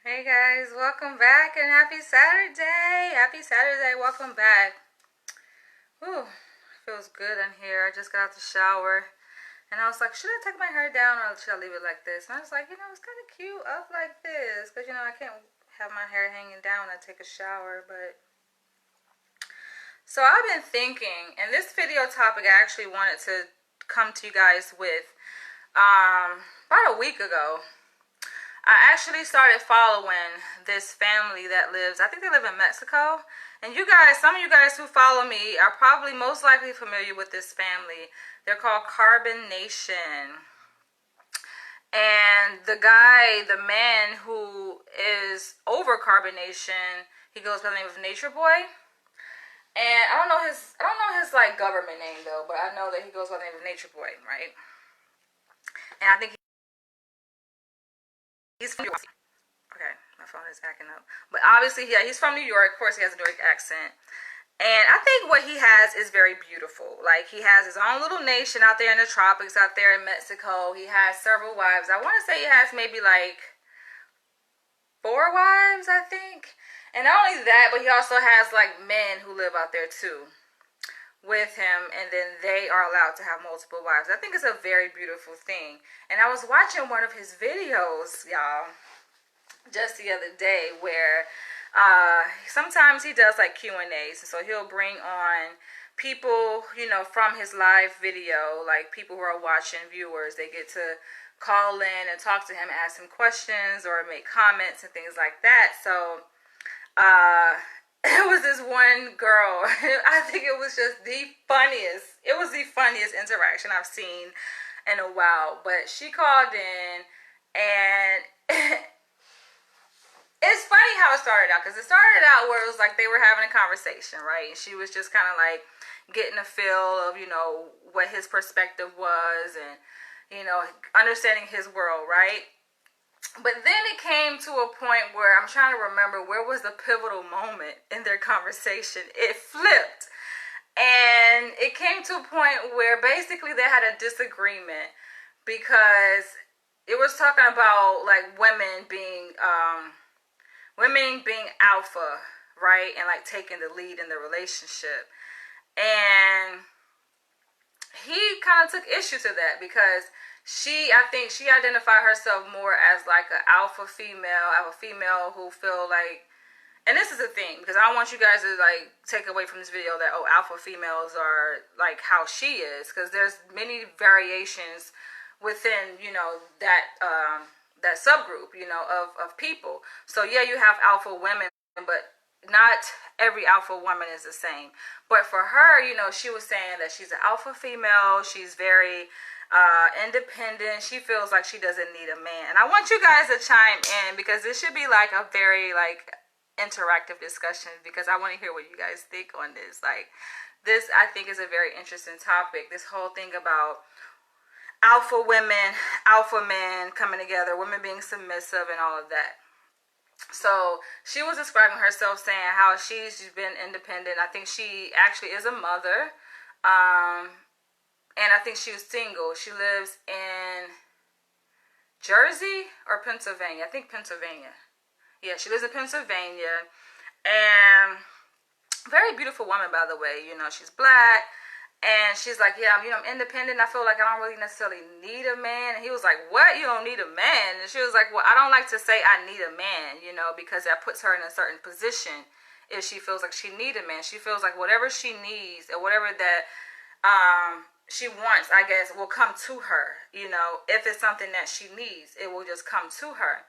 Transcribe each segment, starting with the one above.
Hey guys, welcome back and happy Saturday! Happy Saturday, welcome back. Whew, feels good in here. I just got out the shower and I was like, should I take my hair down or should I leave it like this? And I was like, it's kind of cute up like this because, I can't have my hair hanging down when I take a shower. But so I've been thinking, and this video topic I actually wanted to come to you guys with about a week ago. I actually started following this family that lives, I think they live in Mexico. And you guys, some of you guys who follow me are probably most likely familiar with this family. They're called Carbon Nation. And the guy, the man who is over Carbon Nation, he goes by the name of Nature Boy. And I don't know his like government name though, but I know that he goes by the name of Nature Boy, right? And I think he's from New York. Okay, my phone is acting up. But obviously, yeah, he's from New York. Of course, he has a New York accent. And I think what he has is very beautiful. Like, he has his own little nation out there in the tropics, out there in Mexico. He has several wives. I want to say he has maybe like 4 wives, I think. And not only that, but he also has like men who live out there too with him, and then they are allowed to have multiple wives. I think it's a very beautiful thing. And I was watching one of his videos, y'all, just the other day, where sometimes he does like Q&As. So he'll bring on people, from his live video, like people who are watching, viewers. They get to call in and talk to him, ask him questions or make comments and things like that. So it was this one girl. I think it was just the funniest. It was the funniest interaction I've seen in a while. But she called in and it's funny how it started out, because it started out where it was like they were having a conversation, right? And she was just kind of like getting a feel of, what his perspective was and, understanding his world, right? But then it came to a point where I'm trying to remember where was the pivotal moment in their conversation. It flipped. And it came to a point where basically they had a disagreement because it was talking about like women being alpha, right? And like taking the lead in the relationship. And he kind of took issue to that because I think she identified herself more as like an alpha female who feel like, and this is the thing, because I don't want you guys to like take away from this video that, alpha females are like how she is, because there's many variations within, that subgroup, of people. So yeah, you have alpha women, but not every alpha woman is the same. But for her, she was saying that she's an alpha female. She's very independent. She feels like she doesn't need a man. And I want you guys to chime in, because this should be like a very like interactive discussion, because I want to hear what you guys think on this. Like, this I think is a very interesting topic. This whole thing about alpha women, alpha men coming together, women being submissive and all of that. So she was describing herself, saying how she's been independent. I think she actually is a mother. And I think she was single. She lives in Jersey or Pennsylvania. I think Pennsylvania. Yeah, she lives in Pennsylvania. And very beautiful woman, by the way. She's black. And she's like, yeah, I'm independent. I feel like I don't really necessarily need a man. And he was like, what? You don't need a man? And she was like, well, I don't like to say I need a man, because that puts her in a certain position if she feels like she needs a man. She feels like whatever she needs or whatever that she wants, I guess, will come to her. If it's something that she needs, it will just come to her.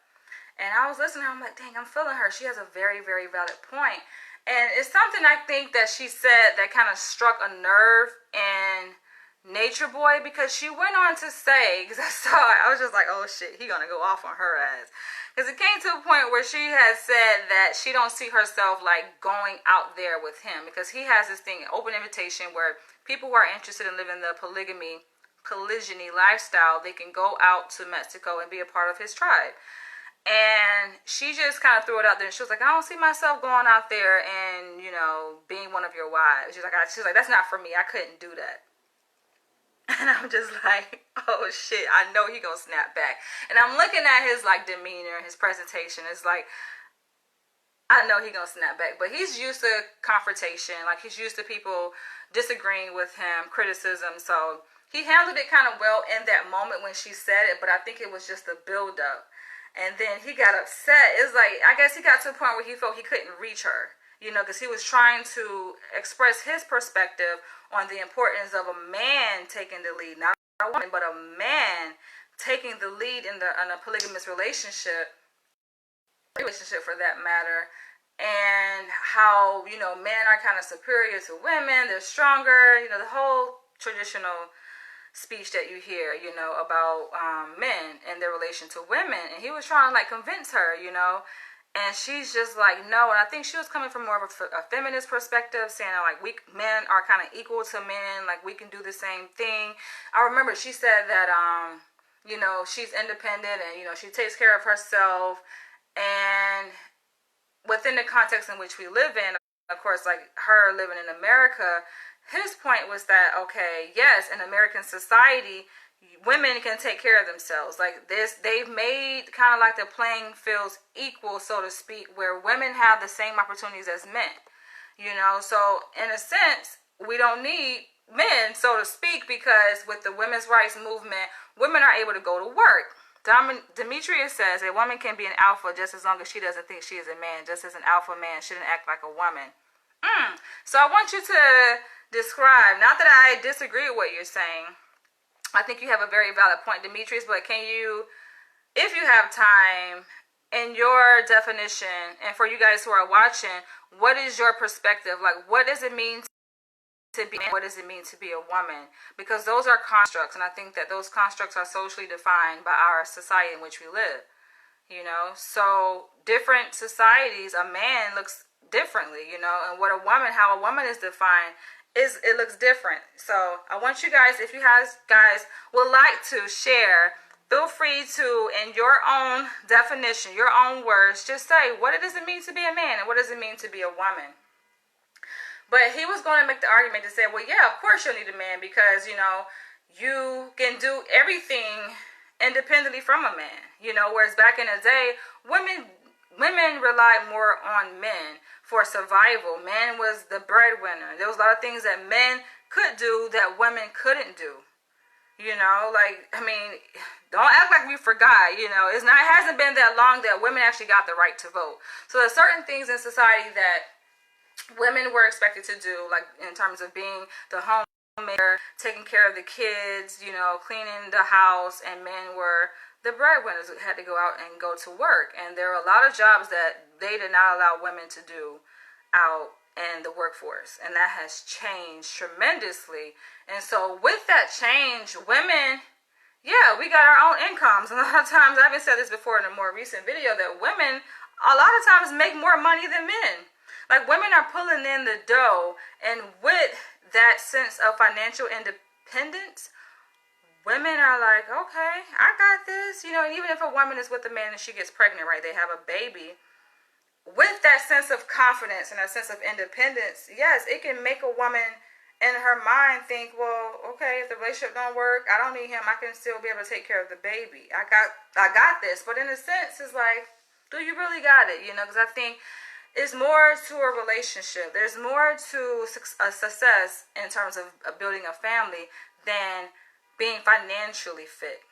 And I was listening, I'm like, dang, I'm feeling her. She has a very, very valid point. And it's something I think that she said that kind of struck a nerve in Nature Boy, because she went on to say, because I saw it, I was just like, oh shit, he gonna go off on her ass. Because it came to a point where she had said that she don't see herself like going out there with him, because he has this thing, open invitation, where people who are interested in living the polygyny lifestyle, they can go out to Mexico and be a part of his tribe. And she just kind of threw it out there, and she was like, I don't see myself going out there and, being one of your wives. She's like, that's not for me. I couldn't do that. And I'm just like, oh shit, I know he gonna snap back. And I'm looking at his like demeanor, his presentation. It's like, I know he gonna snap back. But he's used to confrontation. Like, he's used to people disagreeing with him, criticism. So he handled it kind of well in that moment when she said it. But I think it was just a build up. And then he got upset. It's like, I guess he got to a point where he felt he couldn't reach her. You know, because he was trying to express his perspective on the importance of a man taking the lead, not a woman, but a man taking the lead in a polygamous relationship for that matter, and how, you know, men are kind of superior to women, they're stronger, you know, the whole traditional speech that you hear, you know, about men and their relation to women. And he was trying to like convince her, you know. And she's just like, no. And I think she was coming from more of a feminist perspective, saying like men are kind of equal to men, like we can do the same thing. I remember she said that, you know, she's independent and, you know, she takes care of herself. And within the context in which we live in, of course, like her living in America, his point was that, okay, yes, in American society, women can take care of themselves. Like this, they've made kind of like the playing fields equal, so to speak, where women have the same opportunities as men. You know, so in a sense, we don't need men, so to speak, because with the women's rights movement, women are able to go to work. Demetrius says a woman can be an alpha just as long as she doesn't think she is a man, just as an alpha man shouldn't act like a woman. So I want you to describe, not that I disagree with what you're saying, I think you have a very valid point, Demetrius, but can you, if you have time, in your definition, and for you guys who are watching, what is your perspective? Like, what does it mean to be a man? What does it mean to be a woman? Because those are constructs, and I think that those constructs are socially defined by our society in which we live. You know, so different societies, a man looks differently, you know, and what a woman, how a woman is defined, it looks different. So I want you guys, if you guys would like to share, feel free to, in your own definition, your own words, just say, what does it mean to be a man and what does it mean to be a woman? But he was going to make the argument to say, well, yeah, of course you'll need a man because, you know, you can do everything independently from a man, you know, whereas back in the day, women relied more on men for survival. Man was the breadwinner. There was a lot of things that men could do that women couldn't do. You know, like, I mean, don't act like we forgot, you know. It hasn't been that long that women actually got the right to vote. So there's certain things in society that women were expected to do, like in terms of being the homemaker, taking care of the kids, you know, cleaning the house, and men were the breadwinners who had to go out and go to work. And there are a lot of jobs that they did not allow women to do out in the workforce, and that has changed tremendously. And so with that change, women, yeah, we got our own incomes. And a lot of times, I've even said this before in a more recent video, that women a lot of times make more money than men. Like, women are pulling in the dough, and with that sense of financial independence, women are like, okay, I got this. You know, and even if a woman is with a man and she gets pregnant, right, they have a baby, with that sense of confidence and that sense of independence, yes, it can make a woman in her mind think, well, okay, if the relationship don't work, I don't need him, I can still be able to take care of the baby. I got this. But in a sense, it's like, do you really got it? You know, because I think it's more to a relationship. There's more to a success in terms of building a family than being financially fit.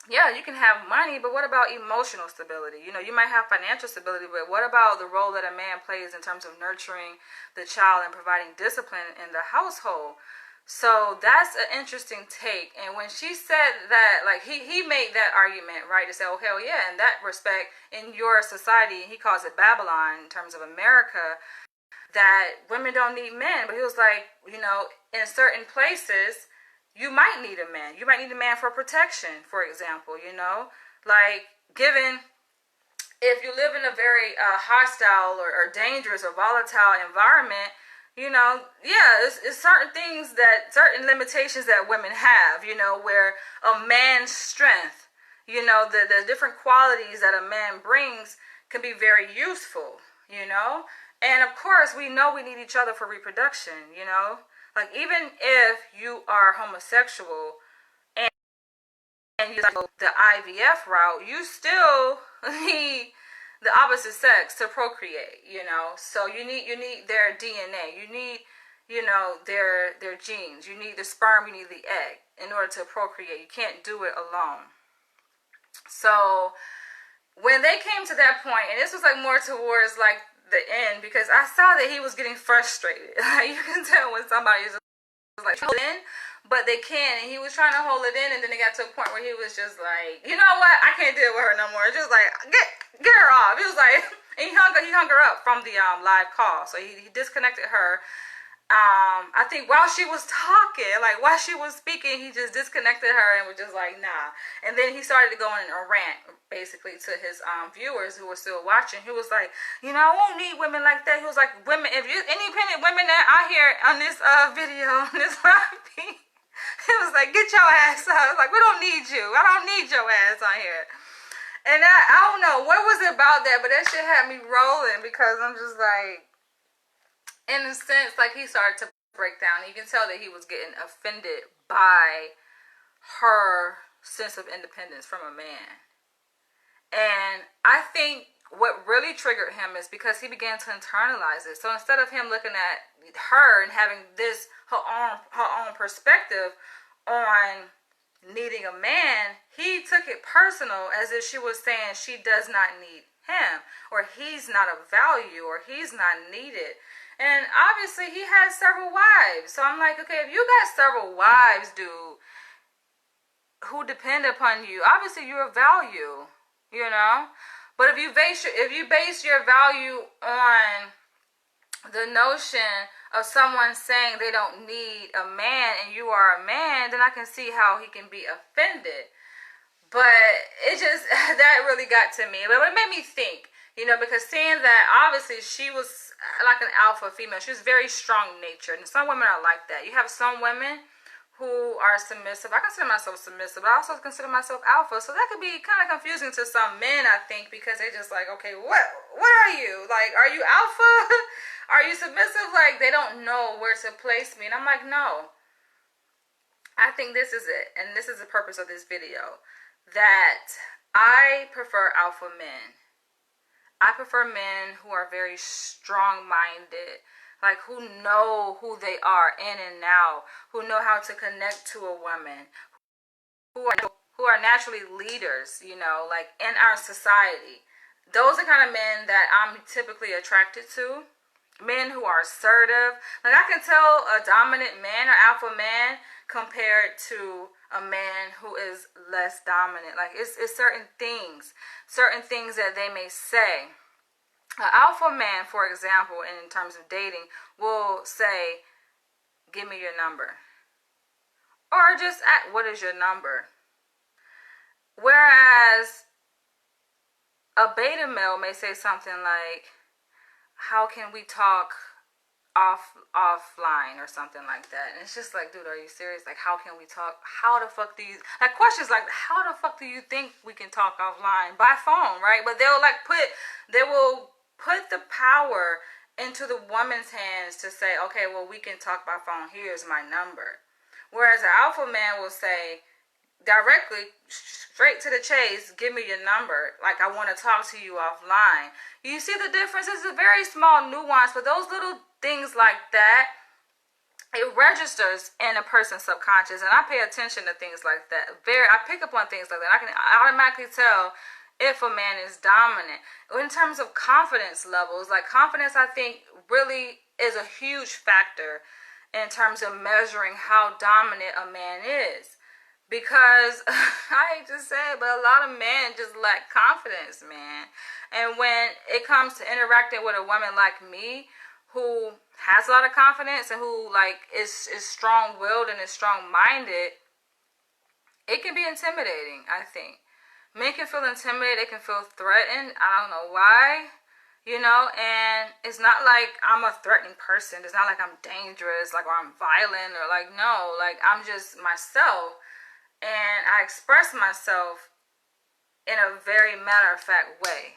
Yeah, you can have money, but what about emotional stability? You know, you might have financial stability, but what about the role that a man plays in terms of nurturing the child and providing discipline in the household? So that's an interesting take. And when she said that, like, he made that argument, right, to say, oh, hell yeah, in that respect, in your society, he calls it Babylon in terms of America, that women don't need men. But he was like, you know, in certain places, you might need a man. You might need a man for protection, for example, you know? Like, given, if you live in a very hostile or dangerous or volatile environment, you know, yeah, it's certain things that, certain limitations that women have, you know, where a man's strength, you know, the different qualities that a man brings can be very useful, you know? And of course, we know we need each other for reproduction, you know? Like, even if you are homosexual and you like the IVF route, you still need the opposite sex to procreate, you know. So you need their DNA, you need, you know, their genes, you need the sperm, you need the egg in order to procreate. You can't do it alone. So when they came to that point, and this was like more towards like the end, because I saw that he was getting frustrated. Like, you can tell when somebody is like hold it in, but they can't, and he was trying to hold it in, and then it got to a point where he was just like, you know what, I can't deal with her no more. Just like, get her off. He was like, and he hung her up from the live call, so he disconnected her. I think while she was talking, like while she was speaking, he just disconnected her and was just like, nah. And then he started to go in a rant, basically, to his viewers who were still watching. He was like, you know, I won't need women like that. He was like, women, if you independent women that I hear on this video, on this live feed, he was like, get your ass out. I was like, we don't need you. I don't need your ass on here. And I don't know what was it about that, but that shit had me rolling, because I'm just like, in a sense, like, he started to break down. You can tell that he was getting offended by her sense of independence from a man. And I think what really triggered him is because he began to internalize it. So instead of him looking at her and having this her own perspective on needing a man, he took it personal, as if she was saying she does not need him, or he's not of value, or he's not needed. And obviously he has several wives. So I'm like, okay, if you got several wives, dude, who depend upon you, obviously you're of value, you know. But if you base your value on the notion of someone saying they don't need a man and you are a man, then I can see how he can be offended. But it just, that really got to me. But it made me think, you know, because seeing that obviously she was like an alpha female. She was very strong-natured, and some women are like that. You have some women who are submissive. I consider myself submissive, but I also consider myself alpha. So that could be kind of confusing to some men, I think, because they're just like, okay, what are you? Like, are you alpha? Are you submissive? Like, they don't know where to place me. And I'm like, no. I think this is it, and this is the purpose of this video, that I prefer alpha men. I prefer men who are very strong-minded, like who know who they are in and out, who know how to connect to a woman, who are naturally leaders, you know, like in our society. Those are the kind of men that I'm typically attracted to. Men who are assertive. Like, I can tell a dominant man or alpha man compared to a man who is less dominant. Like, it's certain things that they may say. An alpha man, for example, in terms of dating, will say, give me your number. Or just, what is your number? Whereas a beta male may say something like, how can we talk offline, or something like that. And it's just like, dude, are you serious? Like, how can we talk? How the fuck do you, like, questions like, how the fuck do you think we can talk offline? By phone, right? But they will put the power into the woman's hands to say, okay, well, we can talk by phone. Here's my number. Whereas an alpha man will say directly, straight to the chase, give me your number. Like, I want to talk to you offline. You see the difference? It's a very small nuance, but those little things like that, it registers in a person's subconscious, and I pay attention to things like that. I pick up on things like that. I can automatically tell if a man is dominant. In terms of confidence levels, like, confidence, I think, really is a huge factor in terms of measuring how dominant a man is. Because, I hate to say it, but a lot of men just lack confidence, man. And when it comes to interacting with a woman like me, who has a lot of confidence and who, like, is strong-willed and is strong-minded, it can be intimidating, I think. Men can feel intimidated, they can feel threatened. I don't know why, you know, and it's not like I'm a threatening person. It's not like I'm dangerous, like, or I'm violent, or like, no, like, I'm just myself, and I express myself in a very matter-of-fact way,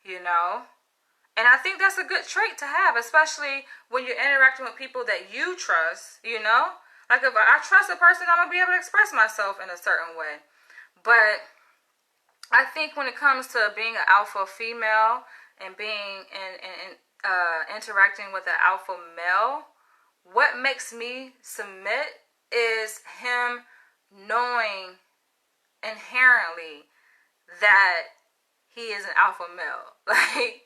you know. And I think that's a good trait to have, especially when you're interacting with people that you trust, you know? Like if I trust a person, I'm going to be able to express myself in a certain way. But I think when it comes to being an alpha female and being interacting with an alpha male, what makes me submit is him knowing inherently that he is an alpha male. Like,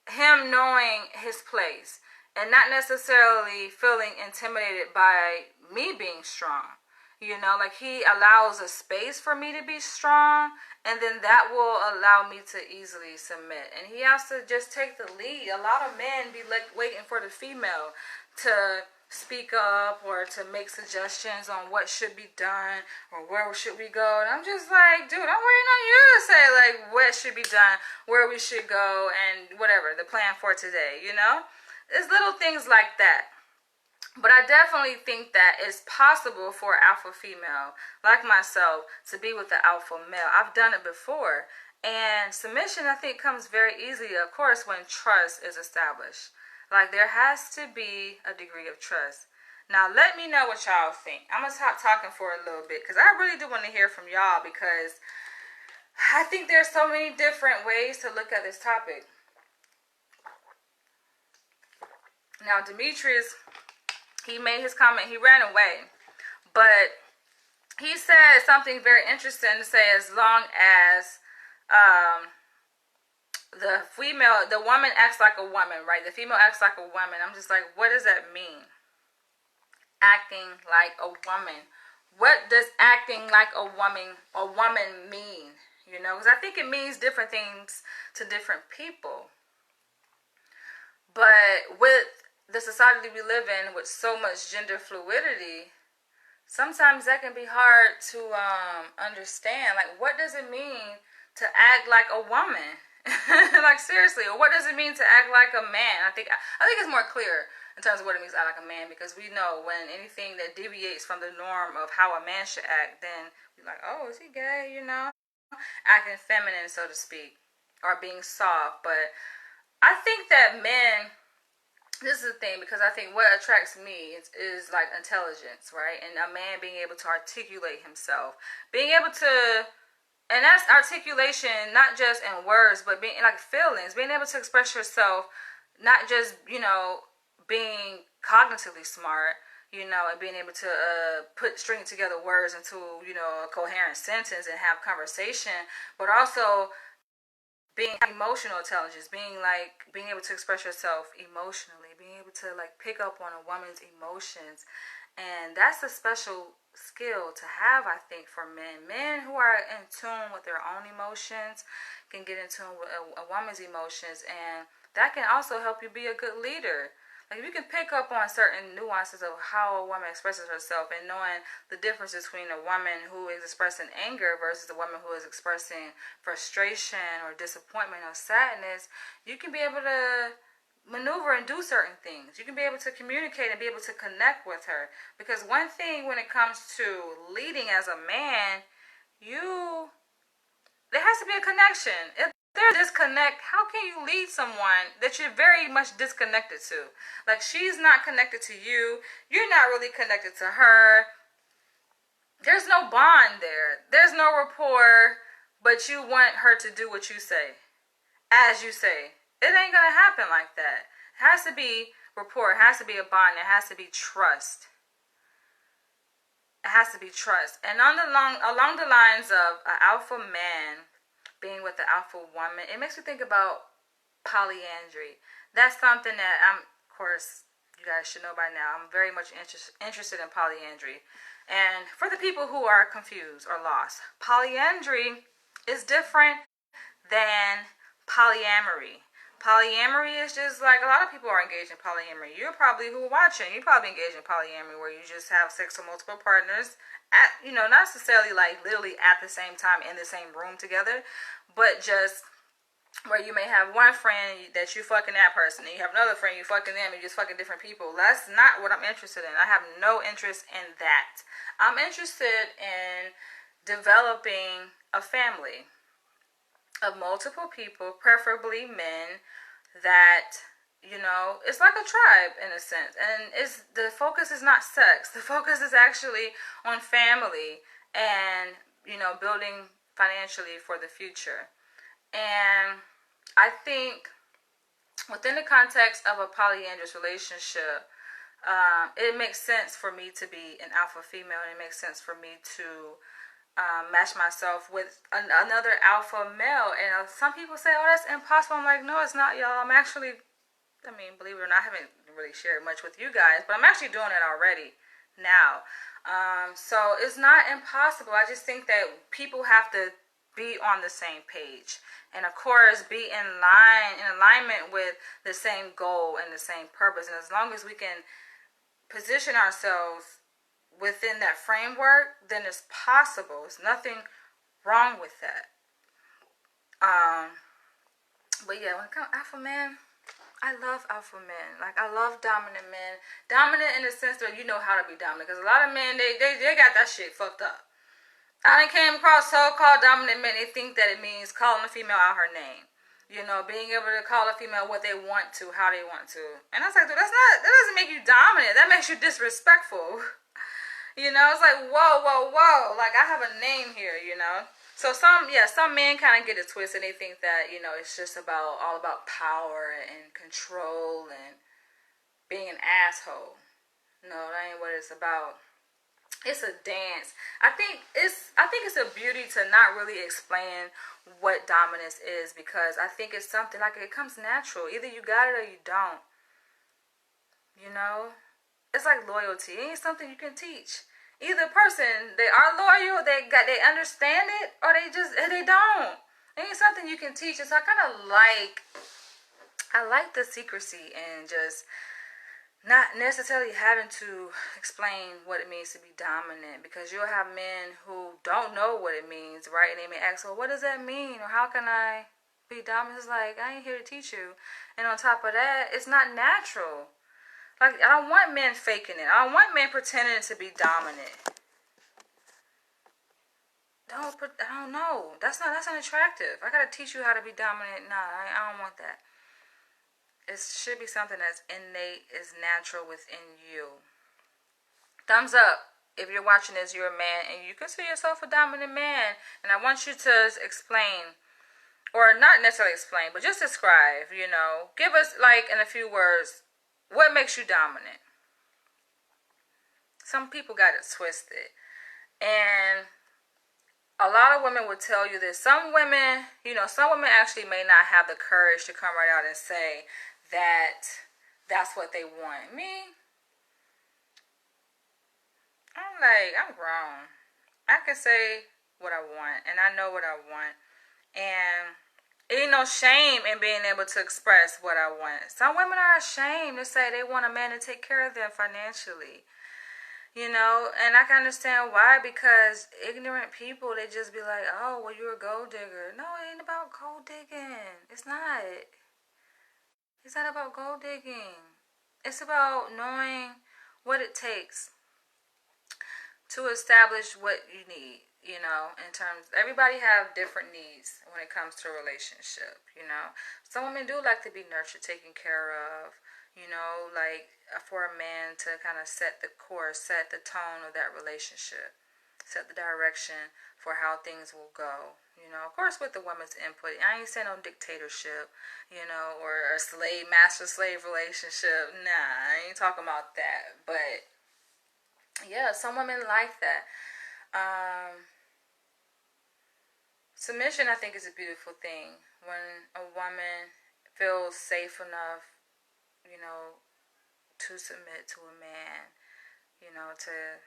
him knowing his place and not necessarily feeling intimidated by me being strong. You know, like he allows a space for me to be strong, and then that will allow me to easily submit. And he has to just take the lead. A lot of men be like waiting for the female to speak up or to make suggestions on what should be done or where should we go. And I'm just like, dude, I'm waiting on you to say like what should be done, where we should go, and whatever the plan for today, you know? It's little things like that. But I definitely think that it's possible for an alpha female like myself to be with the alpha male. I've done it before. And submission, I think, comes very easily, of course, when trust is established. Like, there has to be a degree of trust. Now, let me know what y'all think. I'm going to stop talking for a little bit because I really do want to hear from y'all, because I think there's so many different ways to look at this topic. Now, Demetrius, he made his comment. He ran away. But he said something very interesting to say, as long as the woman acts like a woman, right? The female acts like a woman. I'm just like, what does that mean? Acting like a woman. What does acting like a woman mean? You know, because I think it means different things to different people. But with the society we live in, with so much gender fluidity, sometimes that can be hard to understand. Like, what does it mean to act like a woman? Like, seriously, or what does it mean to act like a man? I think it's more clear in terms of what it means to act like a man, because we know when anything that deviates from the norm of how a man should act, then we're like, oh, is he gay? You know, acting feminine, so to speak, or being soft. But I think that men, this is the thing, because I think what attracts me is like intelligence, right? And a man being able to articulate himself, being able to, and that's articulation, not just in words, but being like feelings, being able to express yourself, not just, you know, being cognitively smart, you know, and being able to string together words into, you know, a coherent sentence and have conversation, but also being emotional intelligence, being able to express yourself emotionally, being able to like pick up on a woman's emotions. And that's a special skill to have, I think, for men. Men who are in tune with their own emotions can get in tune with a woman's emotions, and that can also help you be a good leader. Like, if you can pick up on certain nuances of how a woman expresses herself, and knowing the difference between a woman who is expressing anger versus a woman who is expressing frustration or disappointment or sadness, you can be able to maneuver and do certain things. You can be able to communicate and be able to connect with her. Because one thing when it comes to leading as a man, there has to be a connection. If there's a disconnect, how can you lead someone that you're very much disconnected to? Like, she's not connected to you, you're not really connected to her. There's no bond there. There's no rapport, but you want her to do what you say, as you say. It ain't gonna happen like that. It has to be rapport, it has to be a bond, it has to be trust. It has to be trust. And along the lines of an alpha man being with the alpha woman, it makes me think about polyandry. That's something that of course, you guys should know by now. I'm very much interested in polyandry. And for the people who are confused or lost, polyandry is different than polyamory. Polyamory is just like, a lot of people are engaged in polyamory. You're probably, who are watching, you're probably engaged in polyamory, where you just have sex with multiple partners at, you know, not necessarily like literally at the same time in the same room together, but just where you may have one friend that you fucking that person, and you have another friend you fucking them, and you just fucking different people. That's not what I'm interested in. I have no interest in that. I'm interested in developing a family of multiple people, preferably men, that, you know, it's like a tribe in a sense. And it's the focus is not sex. The focus is actually on family and, you know, building financially for the future. And I think within the context of a polyandrous relationship, it makes sense for me to be an alpha female, and it makes sense for me to match myself with another alpha male. And some people say, oh, that's impossible. I'm like, no, it's not, y'all. I'm actually, I mean, believe it or not, I haven't really shared much with you guys, but I'm actually doing it already now. So it's not impossible. I just think that people have to be on the same page, and of course be in alignment with the same goal and the same purpose. And as long as we can position ourselves within that framework, then it's possible. There's nothing wrong with that. But yeah, when it comes to alpha man, I love alpha men. Like, I love dominant men. Dominant in the sense that you know how to be dominant. Because a lot of men, they got that shit fucked up. I done came across so-called dominant men. They think that it means calling a female out her name. You know, being able to call a female what they want to, how they want to. And I was like, dude, that doesn't make you dominant. That makes you disrespectful. You know, it's like, whoa, whoa, whoa. Like, I have a name here, you know. So some men kind of get it twisted. They think that, you know, it's just all about power and control and being an asshole. No, that ain't what it's about. It's a dance. I think it's a beauty to not really explain what dominance is, because I think it's something like it comes natural. Either you got it or you don't. You know? It's like loyalty. It ain't something you can teach. Either person, they are loyal, they understand it, or they don't. It ain't something you can teach. So I like the secrecy and just not necessarily having to explain what it means to be dominant, because you'll have men who don't know what it means, right? And they may ask, well, what does that mean? Or how can I be dominant? It's like, I ain't here to teach you. And on top of that, it's not natural. Like, I don't want men faking it. I don't want men pretending to be dominant. I don't know. That's unattractive. I gotta teach you how to be dominant. Nah, I don't want that. It should be something that's innate, is natural within you. Thumbs up if you're watching this, you're a man, and you consider yourself a dominant man. And I want you to explain, or not necessarily explain, but just describe, you know. Give us, like, in a few words, what makes you dominant? Some people got it twisted. And a lot of women would tell you this. Some women actually may not have the courage to come right out and say that that's what they want. Me, I'm grown. I can say what I want, and I know what I want. And ain't no shame in being able to express what I want. Some women are ashamed to say they want a man to take care of them financially. You know, and I can understand why, because ignorant people, they just be like, oh, well, you're a gold digger. No, it ain't about gold digging. It's not. It's not about gold digging. It's about knowing what it takes to establish what you need, you know, in terms, everybody have different needs when it comes to a relationship, you know. Some women do like to be nurtured, taken care of, you know, like for a man to kind of set the course, set the tone of that relationship, set the direction for how things will go, you know. Of course, with the woman's input. I ain't saying no dictatorship, you know, or a master-slave relationship. Nah, I ain't talking about that. But yeah, some women like that. Submission, I think, is a beautiful thing. When a woman feels safe enough, you know, to submit to a man, you know, to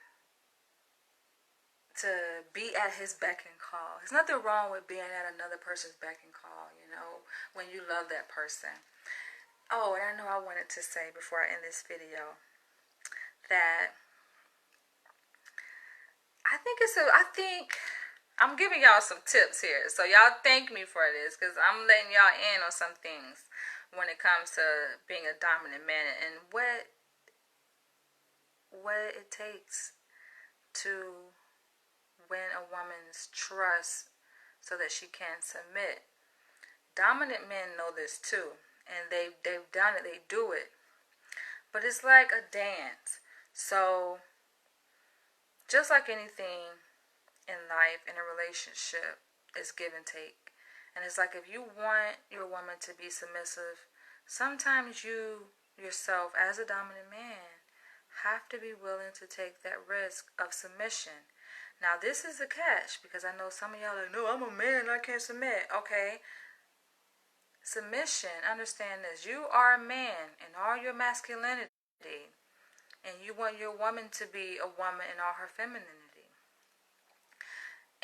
be at his beck and call. There's nothing wrong with being at another person's beck and call, you know, when you love that person. Oh, and I know I wanted to say before I end this video that I think I'm giving y'all some tips here. So y'all thank me for this, because I'm letting y'all in on some things when it comes to being a dominant man and what it takes to win a woman's trust so that she can submit. Dominant men know this too. and they've done it, they do it. But it's like a dance. So just like anything in life, in a relationship, it's give and take. And it's like if you want your woman to be submissive, sometimes you yourself as a dominant man have to be willing to take that risk of submission. Now this is the catch, because I know some of y'all are like, no, I'm a man, I can't submit. Okay, submission, understand this, you are a man in all your masculinity, and you want your woman to be a woman in all her femininity.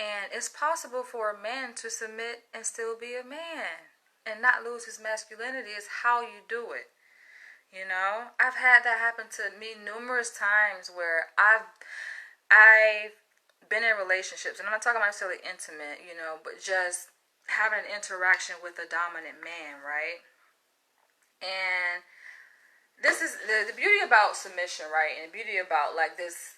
And it's possible for a man to submit and still be a man and not lose his masculinity. It's how you do it. You know, I've had that happen to me numerous times where I've been in relationships, and I'm not talking about necessarily intimate, you know, but just having an interaction with a dominant man, right? And this is the beauty about submission, right? And the beauty about like this,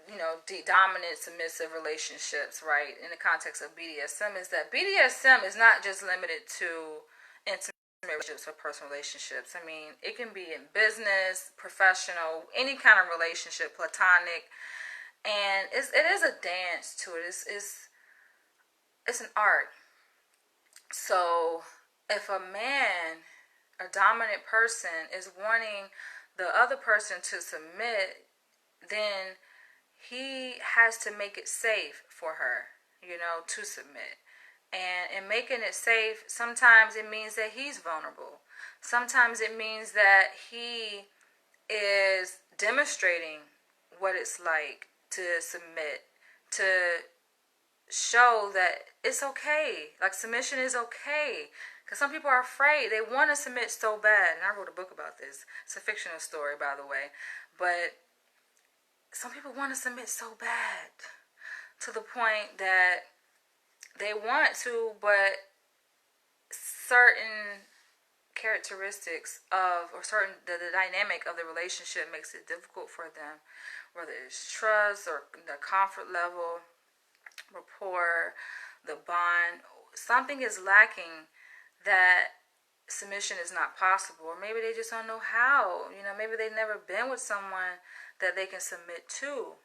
you know, dominant submissive relationships, right? In the context of BDSM, is that BDSM is not just limited to intimate relationships or personal relationships. I mean, it can be in business, professional, any kind of relationship, platonic, and it is a dance to it. It's an art. So if a man, a dominant person, is wanting the other person to submit, then he has to make it safe for her, you know, to submit. And in making it safe, sometimes it means that he's vulnerable. Sometimes it means that he is demonstrating what it's like to submit, to show that it's okay. Like, submission is okay. Because some people are afraid. They want to submit so bad. And I wrote a book about this. It's a fictional story, by the way. But some people want to submit so bad to the point that they want to, but certain characteristics of, or certain, the dynamic of the relationship makes it difficult for them, whether it's trust or the comfort level, rapport, the bond. Something is lacking that submission is not possible, or maybe they just don't know how. You know, maybe they've never been with someone that they can submit to.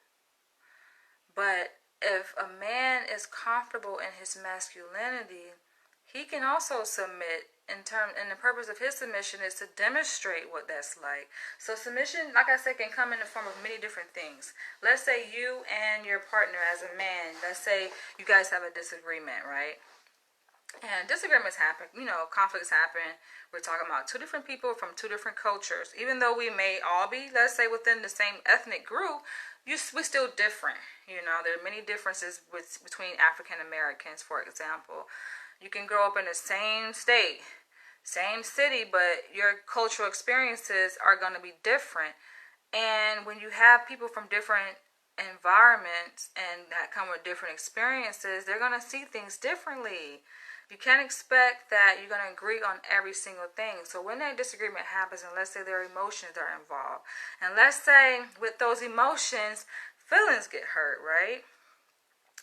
But if a man is comfortable in his masculinity, he can also submit and the purpose of his submission is to demonstrate what that's like. So submission, like I said, can come in the form of many different things. Let's say you and your partner as a man, let's say you guys have a disagreement, right? And disagreements happen, you know, conflicts happen. We're talking about two different people from two different cultures. Even though we may all be, let's say, within the same ethnic group, we're still different. You know, there are many differences between African Americans, for example. You can grow up in the same state, same city, but your cultural experiences are going to be different. And when you have people from different environments and that come with different experiences, they're going to see things differently. You can't expect that you're going to agree on every single thing. So when that disagreement happens, and let's say there are emotions that are involved, and let's say with those emotions, feelings get hurt, right?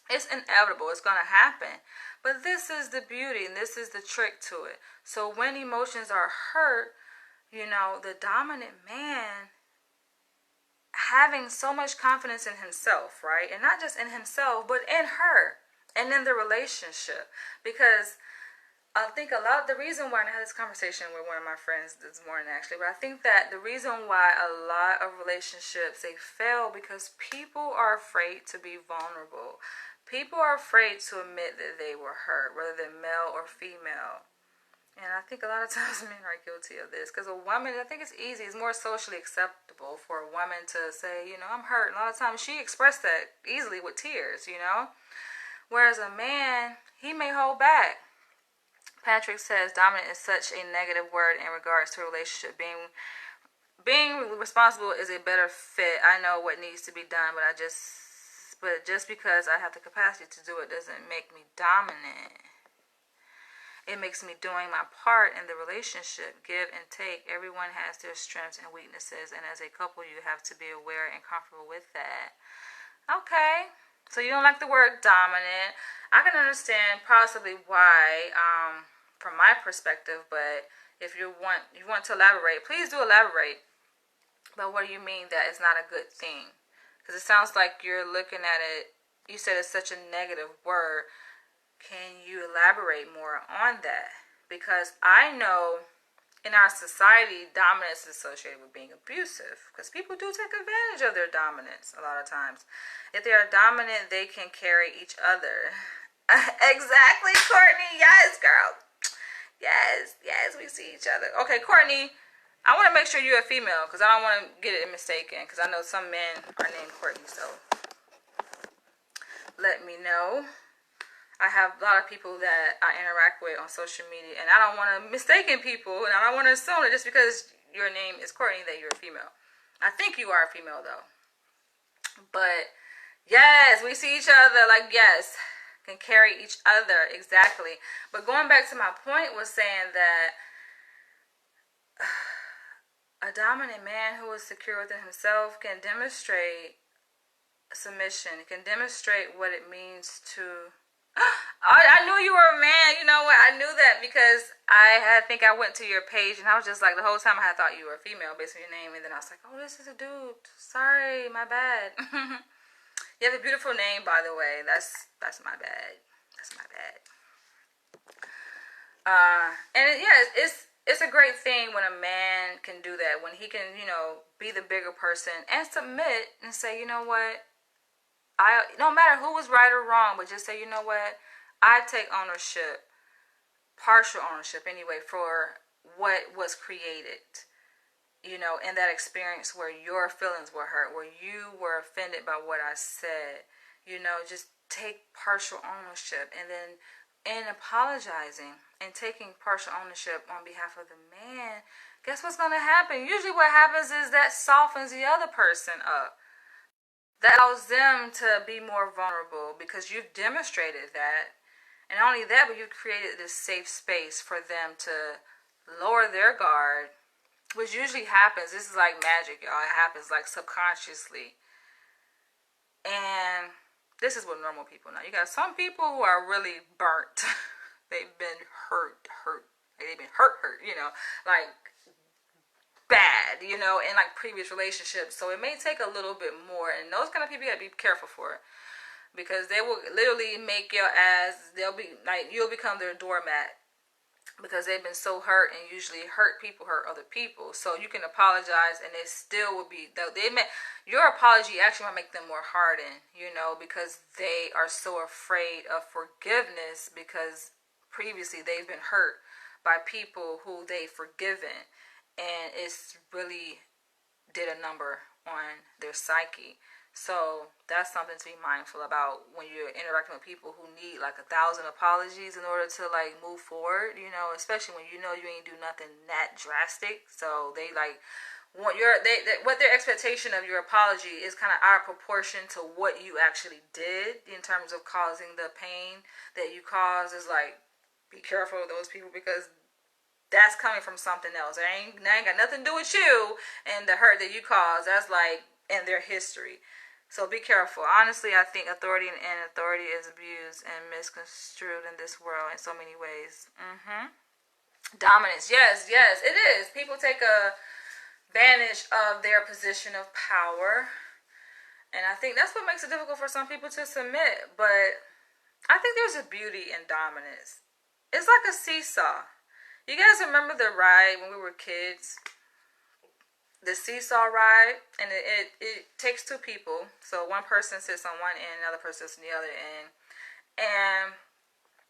It's inevitable. It's going to happen. But this is the beauty, and this is the trick to it. So when emotions are hurt, you know, the dominant man having so much confidence in himself, right? And not just in himself, but in her and in the relationship. Because I think the reason why, and I had this conversation with one of my friends this morning actually, but I think that the reason why a lot of relationships, they fail because people are afraid to be vulnerable. People are afraid to admit that they were hurt, whether they're male or female. And I think a lot of times men are guilty of this. Because a woman, I think it's easy, it's more socially acceptable for a woman to say, you know, I'm hurt. And a lot of times she expressed that easily with tears, you know. Whereas a man, he may hold back. Patrick says dominant is such a negative word in regards to a relationship. Being responsible is a better fit. I know what needs to be done, but just because I have the capacity to do it doesn't make me dominant. It makes me doing my part in the relationship. Give and take. Everyone has their strengths and weaknesses, and as a couple, you have to be aware and comfortable with that. Okay, so you don't like the word dominant. I can understand possibly why from my perspective. But if you want to elaborate, please do elaborate. But what do you mean that it's not a good thing? Because it sounds like you're looking at it. You said it's such a negative word. Can you elaborate more on that? Because I know in our society, dominance is associated with being abusive. Because people do take advantage of their dominance a lot of times. If they are dominant, they can carry each other. Exactly, Courtney. Yes, girl. Yes, we see each other. Okay, Courtney, I want to make sure you're a female because I don't want to get it mistaken because I know some men are named Courtney, so let me know. I have a lot of people that I interact with on social media, and I don't want to mistaken people, and I don't want to assume that just because your name is Courtney that you're a female. I think you are a female, though. But, yes, we see each other, like, yes, can carry each other, exactly. But going back to my point was saying that a dominant man who is secure within himself can demonstrate submission, can demonstrate what it means to... I knew you were a man. You know what? I knew that because I think I went to your page and I was just like, the whole time I thought you were a female based on your name. And then I was like, oh, this is a dude. Sorry, my bad. You have a beautiful name, by the way. That's my bad. That's my bad. It's a great thing when a man can do that. When he can, be the bigger person and submit and say, you know what? No matter who was right or wrong, but just say, you know what? I take ownership, partial ownership anyway, for what was created, in that experience where your feelings were hurt, where you were offended by what I said, just take partial ownership. And then in apologizing and taking partial ownership on behalf of the man, guess what's going to happen? Usually what happens is that softens the other person up. That allows them to be more vulnerable because you've demonstrated that. And not only that, but you've created this safe space for them to lower their guard, which usually happens. This is like magic, y'all. It happens like subconsciously. And this is what normal people know. You got some people who are really burnt. They've been hurt. They've been hurt, like bad, in like previous relationships. So it may take a little bit more, and those kind of people you gotta be careful for, because they will literally make your ass, you'll become their doormat because they've been so hurt, and usually hurt people hurt other people. So you can apologize and they still will be, your apology actually might make them more hardened, because they are so afraid of forgiveness because previously they've been hurt by people who they've forgiven. And it's really did a number on their psyche. So that's something to be mindful about when you're interacting with people who need like 1,000 apologies in order to like move forward, especially when you ain't do nothing that drastic. So they like want what their expectation of your apology is kind of out of proportion to what you actually did in terms of causing the pain that you caused. Is like, be careful of those people because that's coming from something else. That ain't got nothing to do with you and the hurt that you caused. That's like in their history. So be careful. Honestly, I think authority is abused and misconstrued in this world in so many ways. Dominance. Yes, it is. People take advantage of their position of power. And I think that's what makes it difficult for some people to submit. But I think there's a beauty in dominance. It's like a seesaw. You guys remember the ride when we were kids? The seesaw ride, and it takes two people. So one person sits on one end, another person sits on the other end. And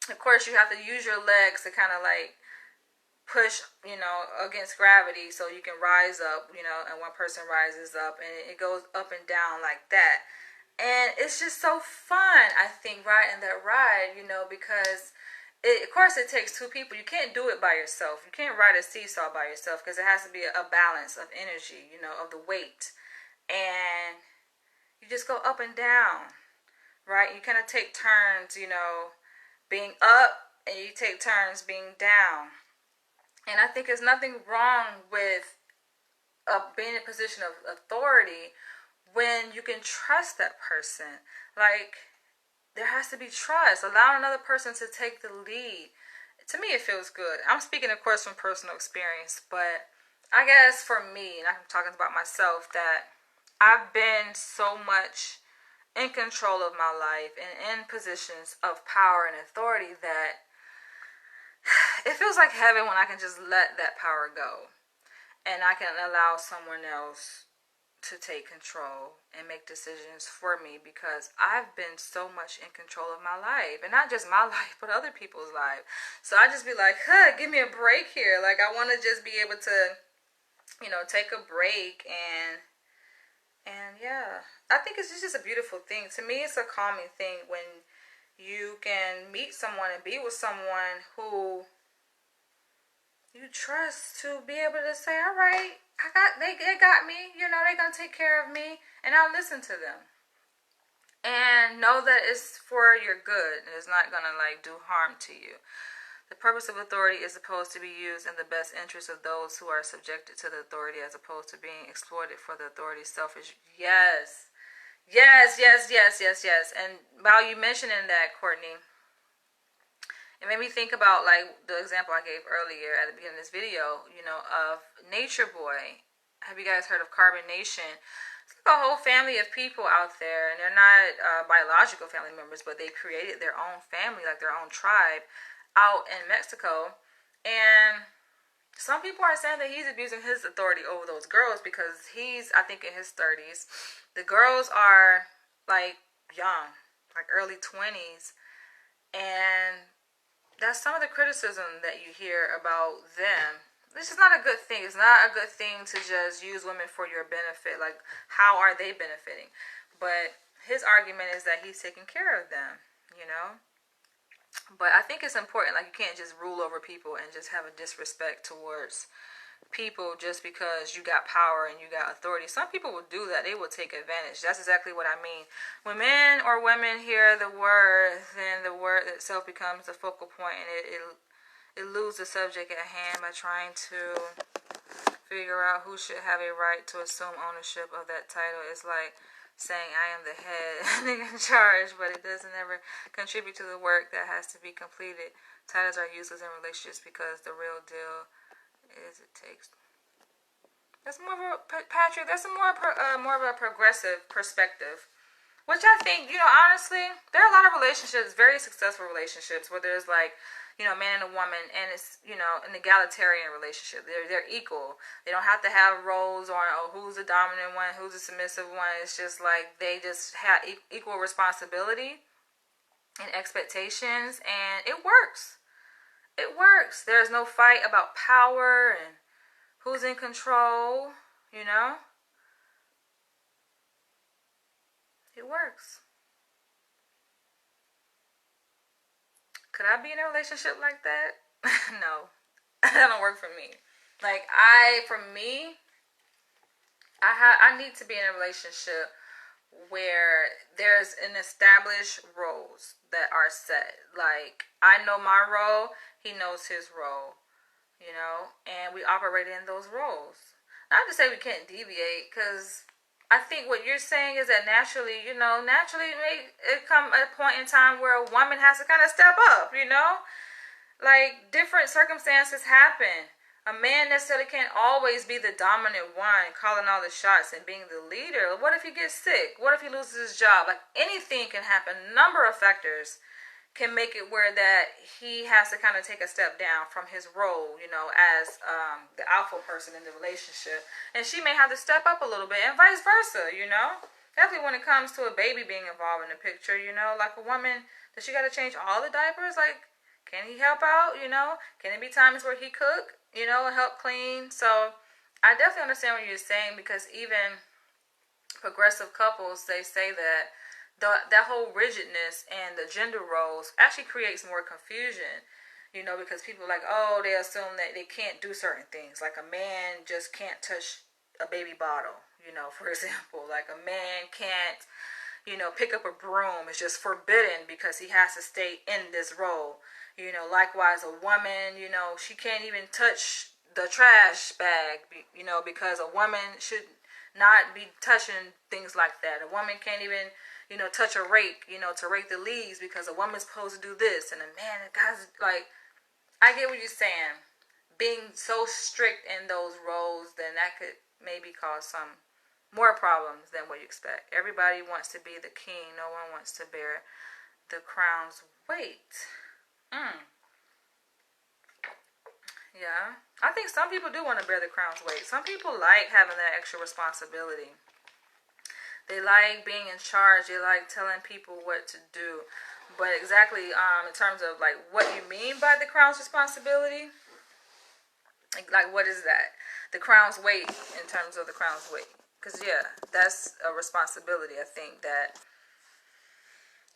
of course you have to use your legs to kind of like push, against gravity so you can rise up, and one person rises up and it goes up and down like that. And it's just so fun, I think, riding that ride, because of course, it takes two people. You can't do it by yourself. You can't ride a seesaw by yourself because it has to be a balance of energy, of the weight. And you just go up and down, right? You kind of take turns, being up, and you take turns being down. And I think there's nothing wrong with being in a position of authority when you can trust that person. Like, there has to be trust. Allow another person to take the lead, to me it feels good. I'm speaking, of course, from personal experience, but I guess for me, and I'm talking about myself, that I've been so much in control of my life and in positions of power and authority that it feels like heaven when I can just let that power go and I can allow someone else to take control and make decisions for me, because I've been so much in control of my life, and not just my life but other people's life. So I just be like, give me a break here. Like, I want to just be able to, take a break, and yeah, I think it's just a beautiful thing. To me, it's a calming thing when you can meet someone and be with someone who you trust, to be able to say, all right, they got me, they're gonna take care of me, and I'll listen to them and know that it's for your good and it's not gonna do harm to you. The purpose of authority is supposed to be used in the best interest of those who are subjected to the authority, as opposed to being exploited for the authority's selfish. Yes, yes, yes, yes, yes, yes. And while you mentioning that, Courtney, it made me think about the example I gave earlier at the beginning of this video, of Nature Boy. Have you guys heard of Carbon Nation? It's like a whole family of people out there, and they're not biological family members, but they created their own family, like their own tribe, out in Mexico. And some people are saying that he's abusing his authority over those girls because he's, I think, in his 30s. The girls are young, early 20s, and that's some of the criticism that you hear about them. This is not a good thing. It's not a good thing to just use women for your benefit. Like, how are they benefiting? But his argument is that he's taking care of them, But I think it's important, you can't just rule over people and just have a disrespect towards people just because you got power and you got authority. Some people will do that. They will take advantage. That's exactly what I mean. When men or women hear the word, then the word itself becomes the focal point, and it loses the subject at hand by trying to figure out who should have a right to assume ownership of that title. It's like saying I am the head in charge, but it doesn't ever contribute to the work that has to be completed. Titles are useless in relationships because the real deal is it takes. That's more of a, Patrick, that's more of a progressive perspective, which I think, honestly, there are a lot of relationships, very successful relationships, where there's a man and a woman, and it's, an egalitarian relationship. They're equal. They don't have to have roles on, who's the dominant one, who's the submissive one. It's just they just have equal responsibility and expectations, and it works. It works. There's no fight about power and who's in control, It works. Could I be in a relationship like that? No. That don't work for me. I need to be in a relationship where there's an established roles that are set. I know my role, he knows his role, and we operate in those roles. Not to say we can't deviate, because I think what you're saying is that naturally, it may come a point in time where a woman has to kind of step up, different circumstances happen. A man necessarily can't always be the dominant one, calling all the shots and being the leader. What if he gets sick? What if he loses his job? Anything can happen. A number of factors can make it where that he has to kind of take a step down from his role, as the alpha person in the relationship. And she may have to step up a little bit, and vice versa, Definitely when it comes to a baby being involved in the picture, a woman, does she got to change all the diapers? Can he help out, Can it be times where he cook, help clean? So I definitely understand what you're saying, because even progressive couples, they say that that whole rigidness and the gender roles actually creates more confusion, because people they assume that they can't do certain things. A man just can't touch a baby bottle, for example. A man can't, pick up a broom. It's just forbidden because he has to stay in this role. Likewise, a woman, she can't even touch the trash bag, because a woman should not be touching things like that. A woman can't even, touch a rake, to rake the leaves, because a woman's supposed to do this, and a man, guys, I get what you're saying. Being so strict in those roles, then that could maybe cause some more problems than what you expect. Everybody wants to be the king. No one wants to bear the crown's weight. Yeah. I think some people do want to bear the crown's weight. Some people like having that extra responsibility. They like being in charge. They like telling people what to do. But exactly in terms of like what you mean by the crown's responsibility, like what is that? The crown's weight in terms of the crown's weight. Because yeah, that's a responsibility. I think that,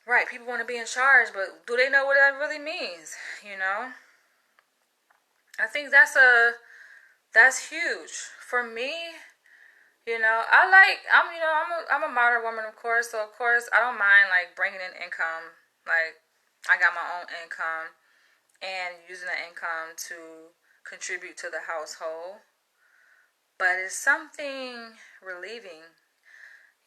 right, people want to be in charge, but do they know what that really means? You know? I think that's huge. For me, I'm a modern woman, of course, so of course I don't mind like bringing in income. Like I got my own income and using that income to contribute to the household. But it's something relieving,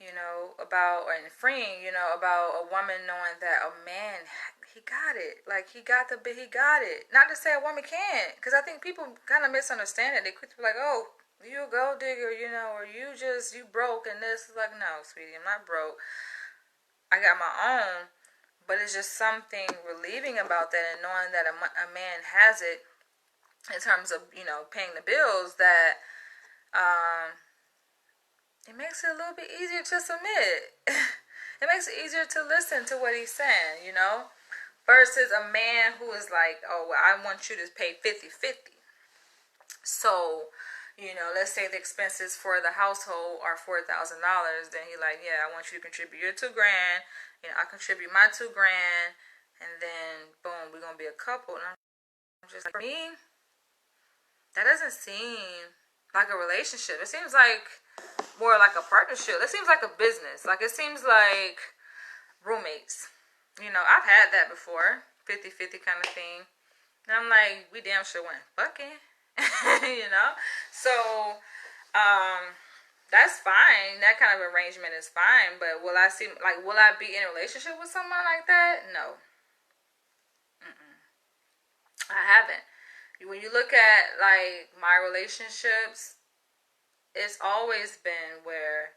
and freeing, about a woman knowing that a man, he got it. Like he got it. Not to say a woman can't, because I think people kind of misunderstand it. They quick to be like, oh, you a gold digger, or you broke and this. Is like, no, sweetie, I'm not broke. I got my own, but it's just something relieving about that, and knowing that a man has it in terms of, paying the bills, that it makes it a little bit easier to submit. It makes it easier to listen to what he's saying, versus a man who is like, oh, well, I want you to pay 50-50. So, let's say the expenses for the household are $4,000. Then he like, yeah, I want you to contribute your $2,000. I contribute my $2,000, and then boom, we're gonna be a couple. And I'm just like, for me, that doesn't seem like a relationship. It seems like more like a partnership. It seems like a business. Like it seems like roommates. I've had that before, 50-50 kind of thing. And I'm like, we damn sure went fucking. So that's fine. That kind of arrangement is fine. But will I be in a relationship with someone like that? No. I haven't. When you look at like my relationships, it's always been where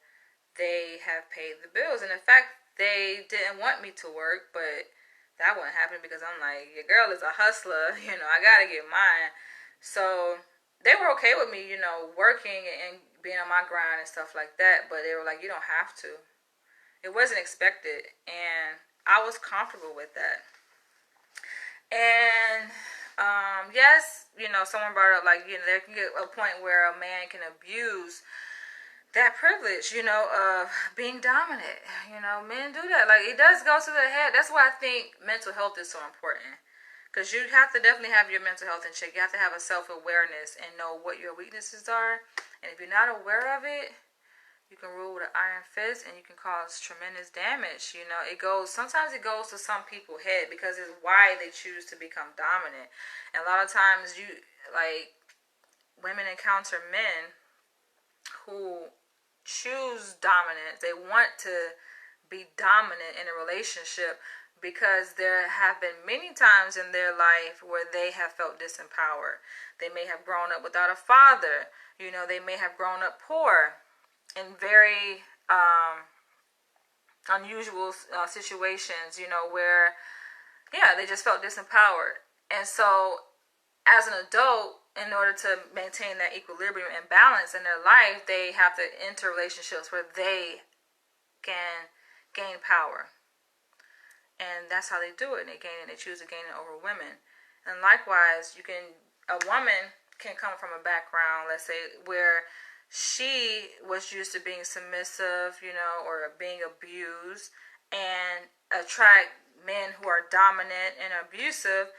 they have paid the bills. And in fact, they didn't want me to work, but that wouldn't happen because I'm like, your girl is a hustler. I gotta get mine. So they were okay with me, working and being on my grind and stuff like that. But they were like, you don't have to. It wasn't expected. And I was comfortable with that. And yes, someone brought up like, there can get a point where a man can abuse that privilege, of being dominant. Men do that. Like, it does go to the head. That's why I think mental health is so important. Because you have to definitely have your mental health in check. You have to have a self-awareness and know what your weaknesses are. And if you're not aware of it, you can rule with an iron fist and you can cause tremendous damage. Sometimes it goes to some people's head because it's why they choose to become dominant. And a lot of times women encounter men who choose dominance. They want to be dominant in a relationship because there have been many times in their life where they have felt disempowered. They may have grown up without a father. They may have grown up poor in very unusual situations, where, yeah, they just felt disempowered. And so as an adult, in order to maintain that equilibrium and balance in their life, they have to enter relationships where they can gain power. And that's how they do it. They choose to gain it over women. And likewise, a woman can come from a background, let's say, where she was used to being submissive, or being abused, and attract men who are dominant and abusive,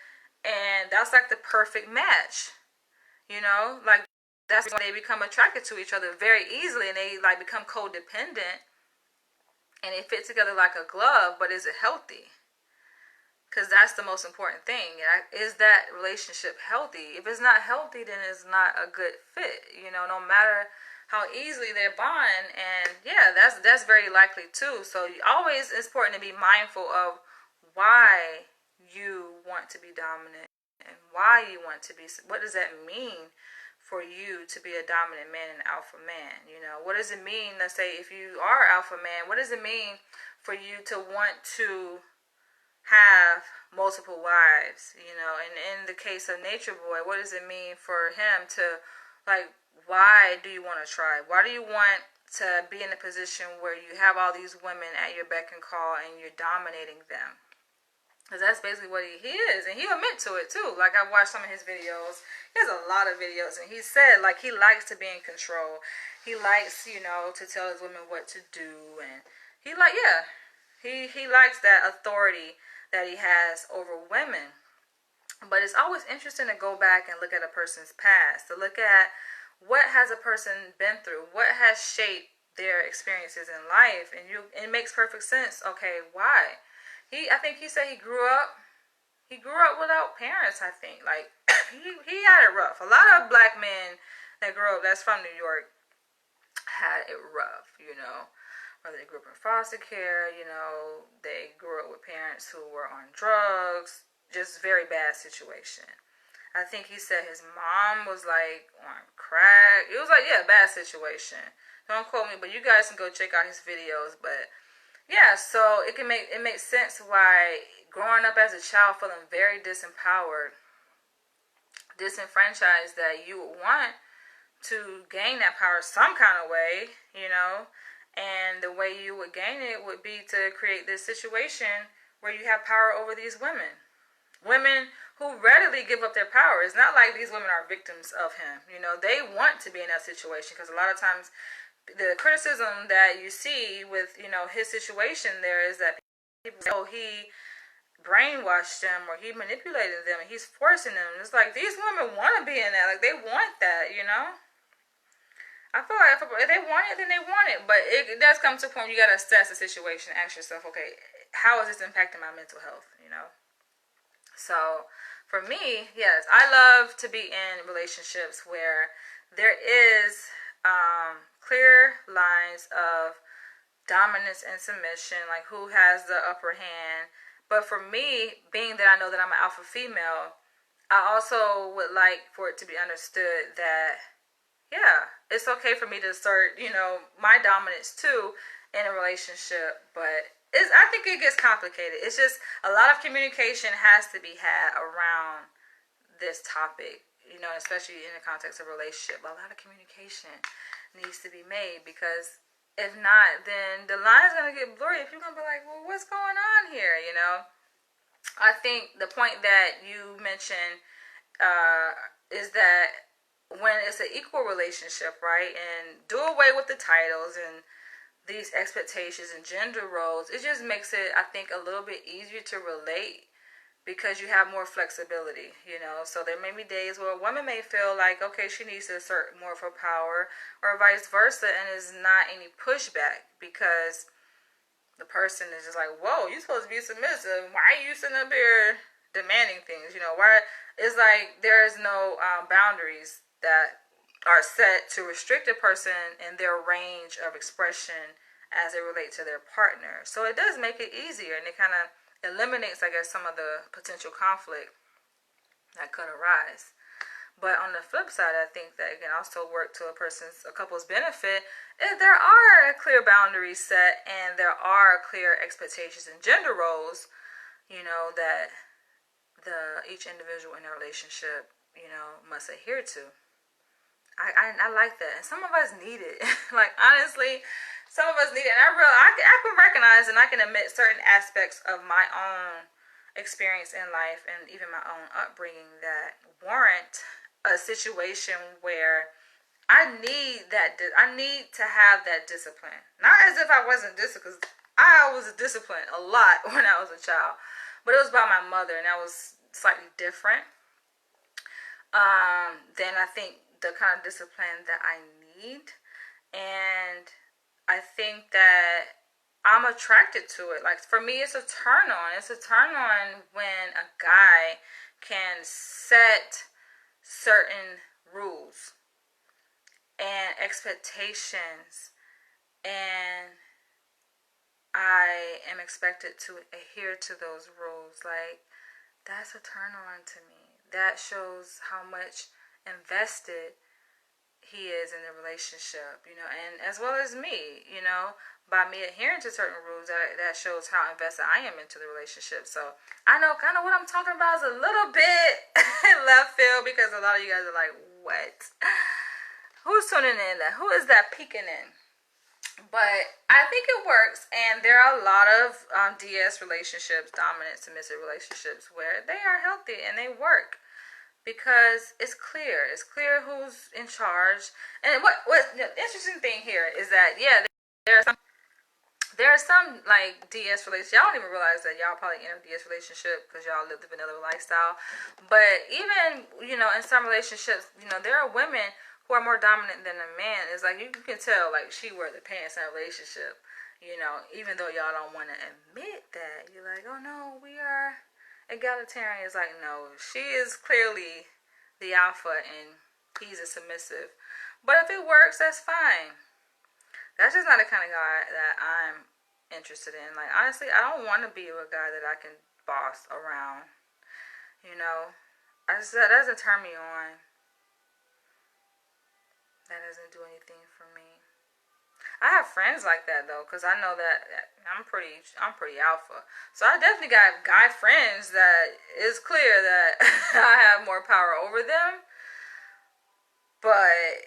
and that's like the perfect match. Like that's when they become attracted to each other very easily, and they like become codependent, and they fit together like a glove. But is it healthy? Because that's the most important thing. Is that relationship healthy? If it's not healthy, then it's not a good fit. No matter how easily they bond, and yeah, that's very likely too. So always it's important to be mindful of why you want to be dominant and why you want to be, what does that mean for you to be a dominant man and alpha man? You know, what does it mean, let's say if you are alpha man, what does it mean for you to want to have multiple wives? You know, and in the case of Nature Boy, what does it mean for him to, like, why do you want to try? Why do you want to be in a position where you have all these women at your beck and call and you're dominating them? Because that's basically what he is. And he'll admit to it too. Like, I've watched some of his videos. He has a lot of videos. And he said, like, he likes to be in control. He likes, you know, to tell his women what to do. And he like, yeah. He likes that authority that he has over women. But it's always interesting to go back and look at a person's past. To look at what has a person been through. What has shaped their experiences in life. And it makes perfect sense. Okay, why? I think he said he grew up without parents, I think. Like, he had it rough. A lot of black men that grew up, that's from New York, had it rough, you know. Whether they grew up in foster care, you know, they grew up with parents who were on drugs, just very bad situation. I think he said his mom was, like, on crack. It was like, yeah, bad situation. Don't quote me, but you guys can go check out his videos, but yeah, so it makes sense why growing up as a child feeling very disempowered, disenfranchised, that you would want to gain that power some kind of way, you know, and the way you would gain it would be to create this situation where you have power over these women. Women who readily give up their power. It's not like these women are victims of him. You know, they want to be in that situation because a lot of times the criticism that you see with, you know, his situation there is that people say, oh, he brainwashed them or he manipulated them and he's forcing them. It's like, these women want to be in that. Like, they want that, you know? I feel like if they want it, then they want it. But it does come to a point where you got to assess the situation. Ask yourself, okay, how is this impacting my mental health, you know? So, for me, yes, I love to be in relationships where there is clear lines of dominance and submission, like who has the upper hand. But for me, being that I know that I'm an alpha female, I also would like for it to be understood that, yeah, it's okay for me to assert, you know, my dominance too in a relationship. But I think it gets complicated. It's just a lot of communication has to be had around this topic, you know, especially in the context of a relationship. A lot of communication needs to be made, because if not, then the line's going to get blurry. If you're going to be like, well, what's going on here, you know? I think the point that you mentioned is that when it's an equal relationship, right, and do away with the titles and these expectations and gender roles, it just makes it, I think, a little bit easier to relate, because you have more flexibility, you know. So there may be days where a woman may feel like, okay, she needs to assert more of her power, or vice versa, and there's not any pushback because the person is just like, whoa, you're supposed to be submissive. Why are you sitting up here demanding things? You know, why? It's like there's no boundaries that are set to restrict a person in their range of expression as they relate to their partner. So it does make it easier, and it kind of eliminates, I guess, some of the potential conflict that could arise. But on the flip side, I think that it can also work to a couple's benefit if there are clear boundaries set and there are clear expectations and gender roles, you know, that each individual in a relationship, you know, must adhere to. I like that, and some of us need it. Like, honestly, some of us need it. And I can recognize and I can admit certain aspects of my own experience in life and even my own upbringing that warrant a situation where I need to have that discipline. Not as if I wasn't disciplined, because I was disciplined a lot when I was a child, but it was by my mother, and that was slightly different than I think the kind of discipline that I need. And I think that I'm attracted to it. Like, for me, it's a turn on. It's a turn on when a guy can set certain rules and expectations, and I am expected to adhere to those rules. Like, that's a turn on to me. that shows how much invested he is in the relationship, you know, and as well as me, you know, by me adhering to certain rules, that shows how invested I am into the relationship. So I know kind of what I'm talking about is a little bit left field, because a lot of you guys are like, what? Who's tuning in? Who is that peeking in? But I think it works, and there are a lot of DS relationships, dominant, submissive relationships, where they are healthy and they work because it's clear. It's clear who's in charge. And what the interesting thing here is that, yeah, there are some like DS relationships. Y'all don't even realize that y'all probably in a DS relationship because y'all live the vanilla lifestyle. But even, you know, in some relationships, you know, there are women who are more dominant than a man. It's like you can tell, like, she wear the pants in a relationship. You know, even though y'all don't want to admit that, you're like, oh no, we are egalitarian. Is like, no, she is clearly the alpha and he's a submissive. But if it works, that's fine. That's just not the kind of guy that I'm interested in. Like, honestly, I don't want to be with a guy that I can boss around. You know, that doesn't turn me on. That doesn't do anything for me. I have friends like that though, because I know that I'm pretty alpha. So I definitely got guy friends that it's clear that I have more power over them. But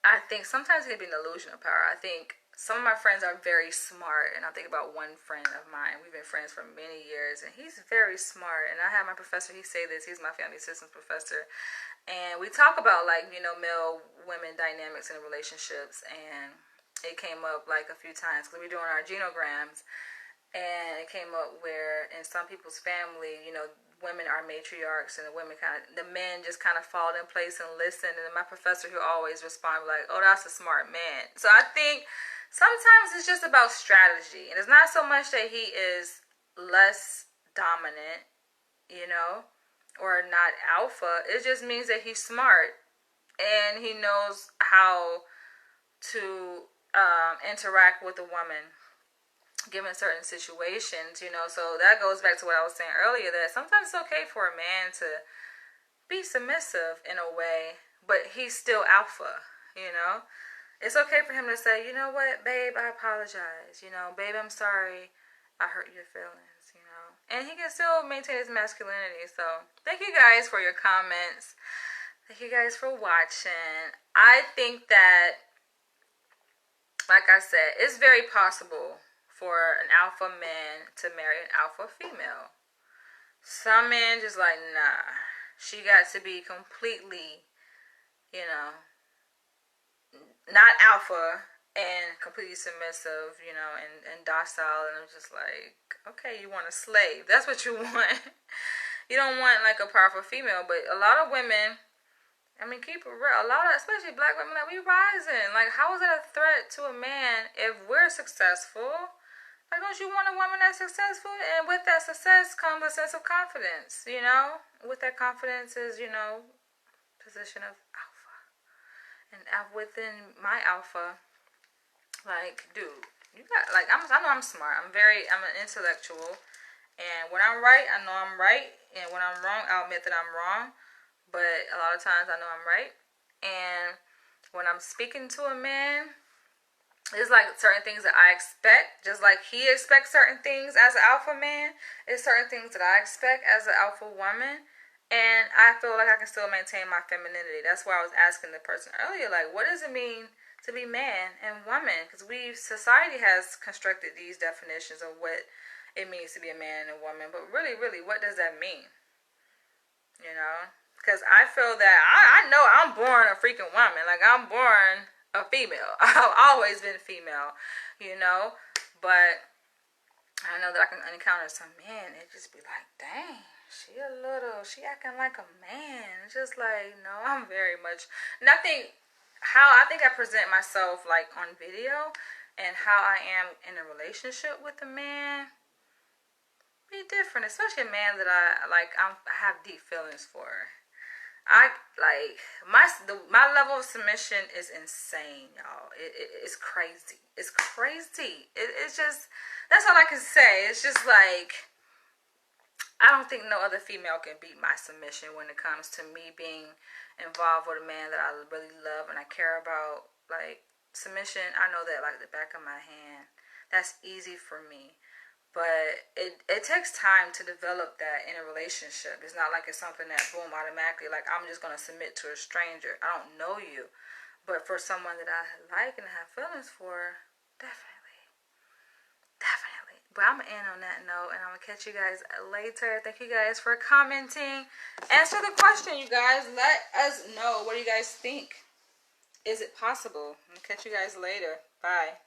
I think sometimes it can be an illusion of power. I think some of my friends are very smart, and I think about one friend of mine. We've been friends for many years, and he's very smart. And I have my professor, he say this, he's my family systems professor. And we talk about, like, you know, male women dynamics in relationships, and it came up like a few times because we're doing our genograms, and it came up where in some people's family, you know, women are matriarchs and the men just kind of fall in place and listen. And my professor, who always respond like, oh, that's a smart man. So I think sometimes it's just about strategy, and it's not so much that he is less dominant, you know, or not alpha. It just means that he's smart and he knows how to interact with a woman given certain situations, you know. So that goes back to what I was saying earlier, that sometimes it's okay for a man to be submissive in a way, but he's still alpha, you know. It's okay for him to say, you know what, babe, I apologize, you know, babe, I'm sorry I hurt your feelings, you know. And he can still maintain his masculinity. So thank you guys for your comments. Thank you guys for watching. I think that, like I said, it's very possible for an alpha man to marry an alpha female. Some men just like, nah, she got to be completely, you know, not alpha and completely submissive, you know, and docile. And I'm just like, okay, you want a slave. That's what you want. You don't want like a powerful female. But a lot of women, I mean, keep it real, a lot of, especially black women, like, we rising. Like, how is that a threat to a man if we're successful? Like, don't you want a woman that's successful? And with that success comes a sense of confidence, you know? With that confidence is, you know, position of alpha. And within my alpha, like, dude, you got, like, I know I'm smart. I'm an intellectual. And when I'm right, I know I'm right. And when I'm wrong, I'll admit that I'm wrong. But a lot of times I know I'm right. And when I'm speaking to a man, it's like certain things that I expect, just like he expects certain things as an alpha man. It's certain things that I expect as an alpha woman. And I feel like I can still maintain my femininity. That's why I was asking the person earlier, like, what does it mean to be man and woman? Because society has constructed these definitions of what it means to be a man and a woman. But really, really, what does that mean? You know? Because I feel that I know I'm born a freaking woman. Like, I'm born a female. I've always been female, you know. But I know that I can encounter some men and just be like, dang, she acting like a man. It's just like, no, I'm very much, and I think I present myself like on video and how I am in a relationship with a man be different, especially a man that I have deep feelings for. I like my level of submission is insane, y'all. It's crazy. It's crazy. It's just, that's all I can say. It's just like, I don't think no other female can beat my submission when it comes to me being involved with a man that I really love and I care about. Like, submission, I know that like the back of my hand. That's easy for me. But it takes time to develop that in a relationship. It's not like it's something that, boom, automatically, like, I'm just going to submit to a stranger. I don't know you. But for someone that I like and have feelings for, definitely. Definitely. But I'm going to end on that note, and I'm going to catch you guys later. Thank you guys for commenting. Answer the question, you guys. Let us know. What do you guys think? Is it possible? I'll catch you guys later. Bye.